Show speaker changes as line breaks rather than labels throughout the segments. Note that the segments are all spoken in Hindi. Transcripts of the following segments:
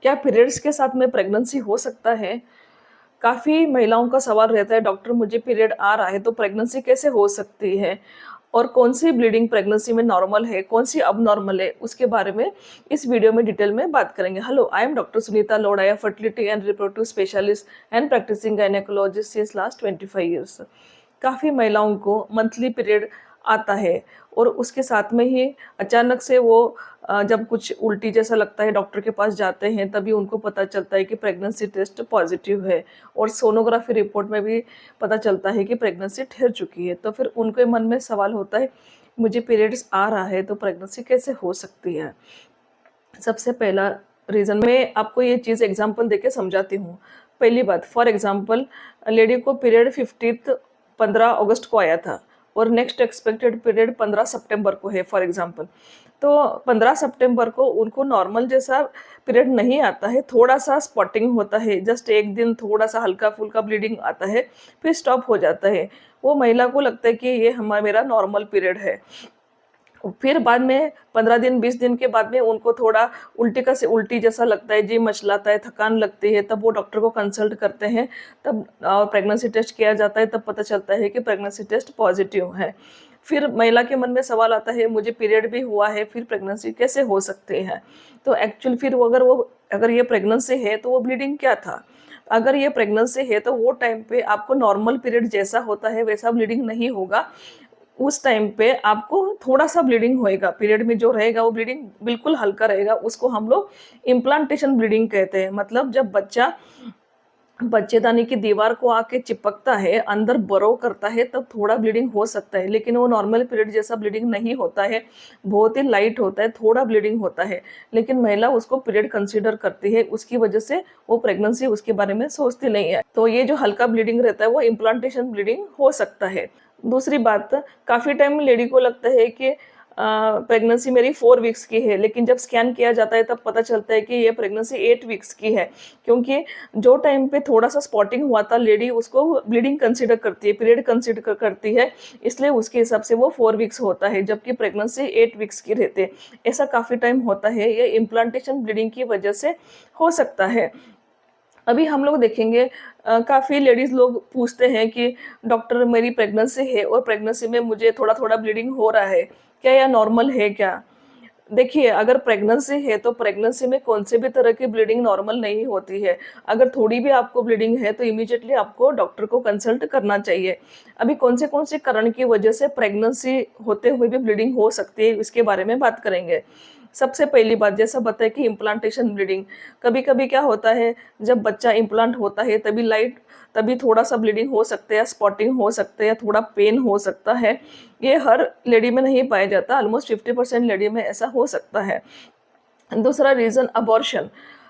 क्या पीरियड्स के साथ में प्रेगनेंसी हो सकता है? काफ़ी महिलाओं का सवाल रहता है, डॉक्टर मुझे पीरियड आ रहा है तो प्रेगनेंसी कैसे हो सकती है? और कौन-सी ब्लीडिंग प्रेगनेंसी में नॉर्मल है, कौन-सी अबनॉर्मल है, उसके बारे में इस वीडियो में डिटेल में बात करेंगे। Hello, I am doctor Sunita Lodhaya, fertility and reproductive specialist and practicing gynaecologist since last 25 years. काफ़ी महिलाओं को मंथली पीरियड आता है और उसके साथ में ही अचानक से वो जब कुछ उल्टी जैसा लगता है डॉक्टर के पास जाते हैं तभी उनको पता चलता है कि प्रेगनेंसी टेस्ट पॉजिटिव है और सोनोग्राफी रिपोर्ट में भी पता चलता है कि प्रेगनेंसी ठहर चुकी है। तो फिर उनके मन में सवाल होता है, मुझे पीरियड्स आ रहा है तो प्रेगनेंसी कैसे हो सकती है? सबसे पहला रीज़न मैं आपको ये चीज़ एग्ज़ाम्पल देके समझाती हूँ। पहली बात, फॉर एग्ज़ाम्पल लेडी को पीरियड 15th 15 अगस्त को आया था और नेक्स्ट एक्सपेक्टेड पीरियड 15 सितंबर को है फॉर एग्ज़ाम्पल। तो 15 सितंबर को उनको नॉर्मल जैसा पीरियड नहीं आता है, थोड़ा-सा स्पॉटिंग होता है, जस्ट 1 दिन थोड़ा-सा हल्का-फुल्का ब्लीडिंग आता है, फिर स्टॉप हो जाता है। वो महिला को लगता है कि ये मेरा नॉर्मल पीरियड है। फिर बाद में 15 दिन 20 दिन के बाद में उनको थोड़ा उल्टी जैसा लगता है, जी मचलाता है, थकान लगती है, तब वो डॉक्टर को कंसल्ट करते हैं। तब प्रेगनेंसी टेस्ट किया जाता है, तब पता चलता है कि प्रेगनेंसी टेस्ट पॉजिटिव है। फिर महिला के मन में सवाल आता है, मुझे पीरियड भी हुआ है, फिर प्रेगनेंसी कैसे हो सकती है? तो एक्चुअली फिर अगर ये प्रेगनेंसी है तो वो ब्लीडिंग क्या था? अगर ये प्रेगनेंसी है तो वो टाइम पे आपको नॉर्मल पीरियड जैसा होता है वैसा ब्लीडिंग नहीं होगा। उस टाइम पे आपको थोड़ा-सा ब्लीडिंग होएगा, पीरियड में जो रहेगा वो ब्लीडिंग बिल्कुल हल्का रहेगा, उसको हम लोग इम्प्लांटेशन ब्लीडिंग कहते हैं। मतलब जब बच्चा बच्चेदानी की दीवार को आके चिपकता है, अंदर बरो करता है, तब थोड़ा ब्लीडिंग हो सकता है, लेकिन वो नॉर्मल पीरियड जैसा ब्लीडिंग नहीं होता है, बहुत ही लाइट होता है, थोड़ा ब्लीडिंग होता है। लेकिन महिला उसको पीरियड कंसीडर करती है, उसकी वजह से वो प्रेगनेंसी उसके बारे में सोचती नहीं है। तो ये जो हल्का ब्लीडिंग रहता है, वो इम्प्लांटेशन ब्लीडिंग हो सकता है। दूसरी बात, काफ़ी टाइम लेडी को लगता है कि प्रेगनेंसी मेरी 4 वीक्स की है, लेकिन जब स्कैन किया जाता है तब पता चलता है कि ये प्रेगनेंसी 8 वीक्स की है। क्योंकि जो टाइम पे थोड़ा-सा स्पॉटिंग हुआ था, लेडी उसको ब्लीडिंग कंसीडर करती है, पीरियड कंसीडर करती है, इसलिए उसके हिसाब से वो 4 वीक्स होता है, जबकि प्रेगनेंसी 8 वीक्स की रहती है। ऐसा काफ़ी टाइम होता है, ये इम्प्लांटेशन ब्लीडिंग की वजह से हो सकता है। अभी हम लोग देखेंगे, काफ़ी लेडीज़ लोग पूछते हैं कि डॉक्टर मेरी प्रेगनेंसी है और प्रेगनेंसी में मुझे थोड़ा-थोड़ा ब्लीडिंग हो रहा है, क्या यह नॉर्मल है क्या? देखिए, अगर प्रेगनेंसी है तो प्रेगनेंसी में कौन से भी तरह की ब्लीडिंग नॉर्मल नहीं होती है। अगर थोड़ी भी आपको ब्लीडिंग है तो इमीडिएटली आपको डॉक्टर को कंसल्ट करना चाहिए। अभी कौन से कारण की वजह से प्रेगनेंसी होते हुए भी ब्लीडिंग हो सकती है, इसके बारे में बात करेंगे। सबसे पहली बात, जैसा बताया कि इम्प्लांटेशन ब्लीडिंग, कभी-कभी क्या होता है, जब बच्चा इम्प्लांट होता है तभी थोड़ा-सा ब्लीडिंग हो सकता है, स्पॉटिंग हो सकता है, थोड़ा पेन हो सकता है। ये हर लेडी में नहीं पाया जाता, ऑलमोस्ट 50% लेडी में ऐसा हो सकता है। दूसरा रीज़न, अबॉर्शन।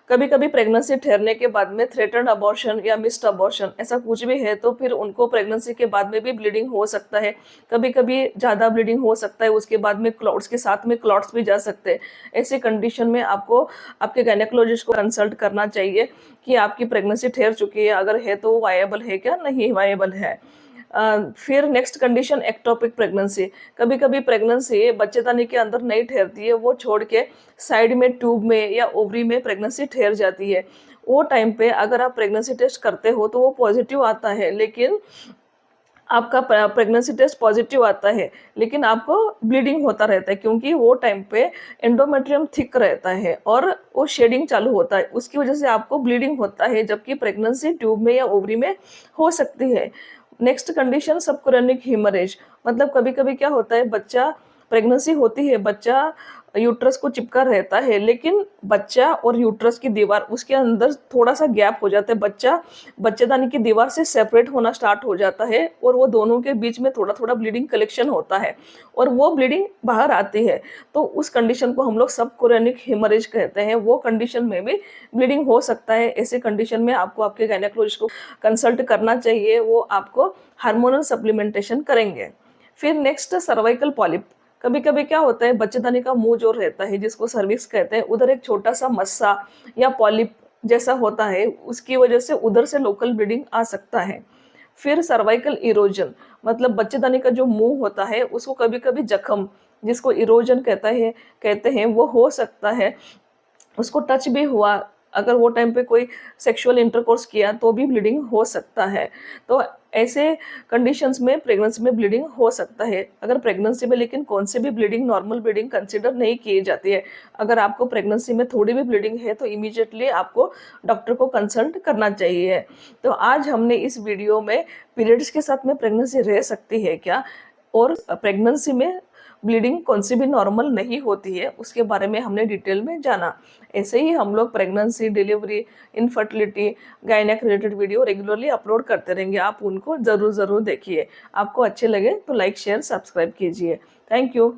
कभी-कभी प्रेगनेंसी ठहरने के बाद में थ्रेटन्ड अबॉर्शन या मिस्ड अबॉर्शन ऐसा कुछ भी है तो फिर उनको प्रेगनेंसी के बाद में भी ब्लीडिंग हो सकता है। कभी-कभी ज़्यादा ब्लीडिंग हो सकता है, उसके बाद में क्लॉट्स के साथ में क्लॉट्स भी जा सकते हैं। ऐसी कंडीशन में आपको आपके गायनेकोलॉजिस्ट को कंसल्ट करना चाहिए कि आपकी प्रेगनेंसी ठहर चुकी है, अगर है तो वो वायबल है क्या, नहीं वायबल है। फिर नेक्स्ट कंडीशन, एक्टोपिक प्रेगनेंसी। कभी-कभी प्रेगनेंसी बच्चेदानी के अंदर नहीं ठहरती है, वो छोड़ के साइड में ट्यूब में या ओवरी में प्रेगनेंसी ठहर जाती है। वो टाइम पे अगर आप प्रेगनेंसी टेस्ट करते हो तो वो पॉजिटिव आता है, लेकिन आपका प्रेगनेंसी टेस्ट पॉजिटिव आता है, लेकिन आपको ब्लीडिंग होता रहता है क्योंकि वो टाइम पे एंडोमेट्रियम थिक रहता है और वो शेडिंग चालू होता है, उसकी वजह से आपको ब्लीडिंग होता है, जबकि प्रेगनेंसी ट्यूब में या ओवरी में हो सकती है। Next condition, subarachnoid haemorrhage. मतलब कभी-कभी क्या होता है, बच्चा प्रेगनेंसी होती है, बच्चा यूट्रस को चिपका रहता है, लेकिन बच्चा और यूट्रस की दीवार उसके अंदर थोड़ा-सा गैप हो जाता है, बच्चा बच्चेदानी की दीवार से सेपरेट होना स्टार्ट हो जाता है और वो दोनों के बीच में थोड़ा-थोड़ा ब्लीडिंग कलेक्शन होता है और वो ब्लीडिंग बाहर आती है। तो उस कंडीशन को हम लोग सबकुरेनिक हेमरेज कहते हैं, वो कंडीशन में भी ब्लीडिंग हो सकता है। ऐसे कंडीशन में आपको आपके गायनेकोलॉजिस्ट को कंसल्ट करना चाहिए, वो आपको हार्मोनल सप्लीमेंटेशन करेंगे। फिर नेक्स्ट, सर्वाइकल पॉलिप। कभी-कभी क्या होता है, बच्चेदानी का मुँह जो रहता है जिसको सर्विक्स कहते हैं, उधर एक छोटा-सा मस्सा या पॉलिप जैसा होता है, उसकी वजह से उधर से लोकल ब्लीडिंग आ सकता है। फिर सर्वाइकल इरोजन, मतलब बच्चेदानी का जो मुँह होता है उसको कभी-कभी जख्म, जिसको इरोजन कहते हैं, वो हो सकता है। उसको टच भी हुआ अगर वो टाइम पे कोई सेक्सुअल इंटरकोर्स किया तो भी ब्लीडिंग हो सकता है। तो ऐसे कंडीशंस में प्रेगनेंसी में ब्लीडिंग हो सकता है। अगर प्रेगनेंसी में लेकिन कौन सी भी ब्लीडिंग नॉर्मल ब्लीडिंग कंसीडर नहीं की जाती है। अगर आपको प्रेगनेंसी में थोड़ी भी ब्लीडिंग है तो इमीडिएटली आपको डॉक्टर को कंसल्ट करना चाहिए। तो आज हमने इस वीडियो में पीरियड्स के साथ में प्रेगनेंसी रह सकती है क्या? और प्रेगनेंसी में ब्लीडिंग कौन-सी भी नॉर्मल नहीं होती है, उसके बारे में हमने डिटेल में जाना। ऐसे ही हम लोग pregnancy, delivery, infertility, gynaec related video regularly upload करते रहेंगे। आप उनको ज़रूर देखिए। आपको अच्छे लगे तो लाइक, शेयर, सब्सक्राइब कीजिए। Thank you.